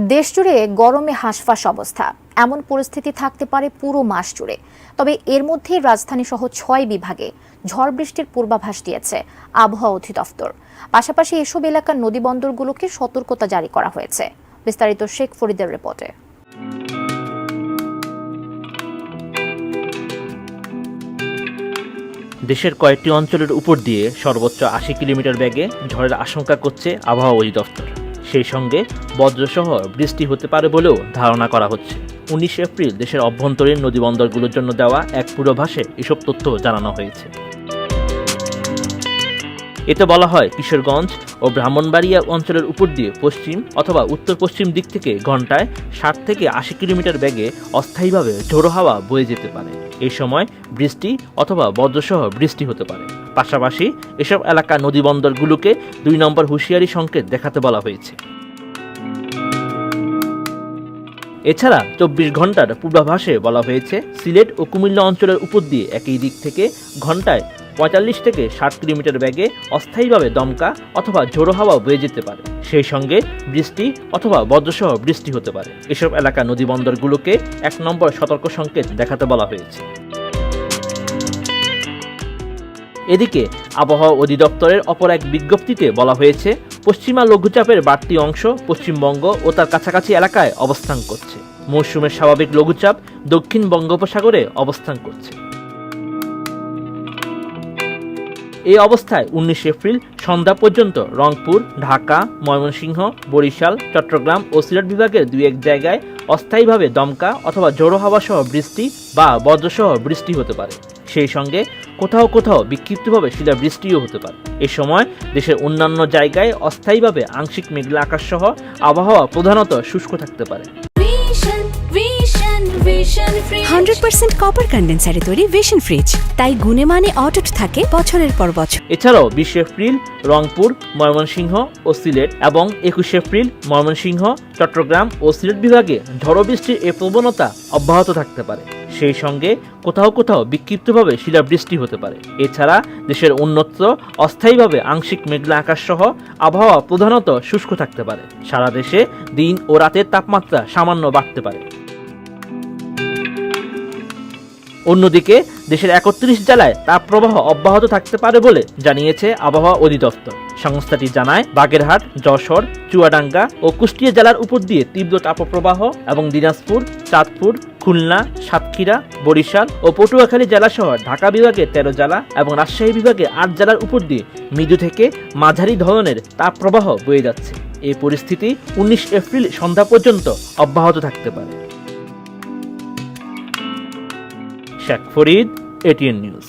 দেশজুড়ে গরমে হাঁসফাঁস অবস্থা। এমন পরিস্থিতি থাকতে পারে পুরো মাস জুড়ে। তবে এর মধ্যে রাজধানী সহ ৬ বিভাগে ঝড় বৃষ্টির পূর্বাভাস দিয়েছে আবহাওয়া অধিদপ্তর। পাশাপাশি এসব এলাকার নদীবন্দরগুলোকে সতর্কতা জারি করা হয়েছে। বিস্তারিত শেখ ফরিদের রিপোর্টে। দেশের কয়েকটি অঞ্চলের উপর দিয়ে সর্বোচ্চ ৮০ কিলোমিটার বেগে ঝড়ের আশঙ্কা করছে আবহাওয়া অধিদপ্তর। সেই সঙ্গে বজ্রসহ বৃষ্টি হতে পারে বলেও ধারণা করা হচ্ছে। ১৯ এপ্রিল দেশের অভ্যন্তরীণ নদীবন্দরগুলোর জন্য দেওয়া এক পূর্বাভাসে এসব তথ্য জানানো হয়েছে। এতে বলা হয়, কিশোরগঞ্জ ও ব্রাহ্মণবাড়িয়া অঞ্চলের উপর দিয়ে পশ্চিম অথবা উত্তর পশ্চিম দিক থেকে ঘন্টায় ৬০ থেকে ৮০ কিলোমিটার বেগে অস্থায়ীভাবে ঝোড়ো হাওয়া বয়ে যেতে পারে। এই সময় বৃষ্টি অথবা বজ্রসহ বৃষ্টি হতে পারে। পাশাপাশি এসব এলাকা নদীবন্দরগুলোকে ২ নম্বর হুঁশিয়ারি সংকেত দেখাতে বলা হয়েছে। এছাড়া ২৪ ঘন্টার পূর্বাভাসে বলা হয়েছে, সিলেট ও কুমিল্লা অঞ্চলের উপর দিয়ে একই দিক থেকে ঘন্টায় ৪৫ থেকে ৬০ কিলোমিটার বেগে অস্থায়ীভাবে দমকা অথবা ঝোড়ো হাওয়া বয়ে যেতে পারে। সেই সঙ্গে বৃষ্টি অথবা বজ্রসহ বৃষ্টি হতে পারে। এসব এলাকা নদীবন্দরগুলোকে ১ নম্বর সতর্ক সংকেত দেখাতে বলা হয়েছে। এদিকে আবহাওয়া অধিদপ্তরের অপর এক বিজ্ঞপ্তিতে বলা হয়েছে, পশ্চিমা লঘুচাপের বাড়তি অংশ পশ্চিমবঙ্গ ও তার কাছাকাছি এলাকায় অবস্থান করছে। মৌসুমের স্বাভাবিক লঘুচাপ দক্ষিণ বঙ্গোপসাগরে অবস্থান করছে। এই অবস্থায় ১৯ এপ্রিল সন্ধ্যা পর্যন্ত রংপুর, ঢাকা, ময়মনসিংহ, বরিশাল, চট্টগ্রাম ও সিলেট বিভাগের ২-১ জায়গায় অস্থায়ীভাবে দমকা অথবা ঝোড়ো হাওয়া সহ বৃষ্টি বা বজ্রসহ বৃষ্টি হতে পারে। সেই সঙ্গে কোথাও কোথাও বিক্ষিপ্তভাবে শিলাবৃষ্টিও হতে পারে। এ সময় দেশের অন্যান্য জায়গায় অস্থায়ীভাবে আংশিক মেঘলা আকাশ সহ আবহাওয়া প্রধানত শুষ্ক থাকতে পারে। 100% কপার কন্ডেন্সারে তৈরি ভিশন ফ্রিজ, তাই গুণে মানে অটুট থাকে বছরের পর বছর। এছাড়াও ২০ এপ্রিল রংপুর, ময়মনসিংহ ও সিলেট এবং ২১ এপ্রিল ময়মনসিংহ, চট্টগ্রাম ও সিলেট বিভাগে ঝড়ো বৃষ্টির এ প্রবণতা অব্যাহত থাকতে পারে। সেই সঙ্গে কোথাও কোথাও বিক্ষিপ্তভাবে শিলাবৃষ্টি হতে পারে। এছাড়া দেশের অন্যত্র অস্থায়ীভাবে আংশিক মেঘলা আকাশ সহ আবহাওয়া প্রধানত শুষ্ক থাকতে পারে। সারা দেশে দিন ও রাতের তাপমাত্রা সামান্য বাড়তে পারে। অন্যদিকে দেশের ৩১ জেলায় তাপপ্রবাহ অব্যাহত থাকতে পারে বলে জানিয়েছে আবহাওয়া অধিদপ্তর। সংস্থাটি জানায়, বাগেরহাট, যশোর, চুয়াডাঙ্গা ও কুষ্টিয়া জেলার উপর দিয়ে তীব্র তাপপ্রবাহ এবং দিনাজপুর, চাঁদপুর, খুলনা, সাতক্ষীরা, বরিশাল ও পটুয়াখালী জেলাসহ ঢাকা বিভাগে ১৩ জেলা এবং রাজশাহী বিভাগে ৮ জেলার উপর দিয়ে মৃদু থেকে মাঝারি ধরনের তাপপ্রবাহ বয়ে যাচ্ছে। এই পরিস্থিতি ১৯ এপ্রিল সন্ধ্যা পর্যন্ত অব্যাহত থাকতে পারে। Sheikh Farid, ATN news.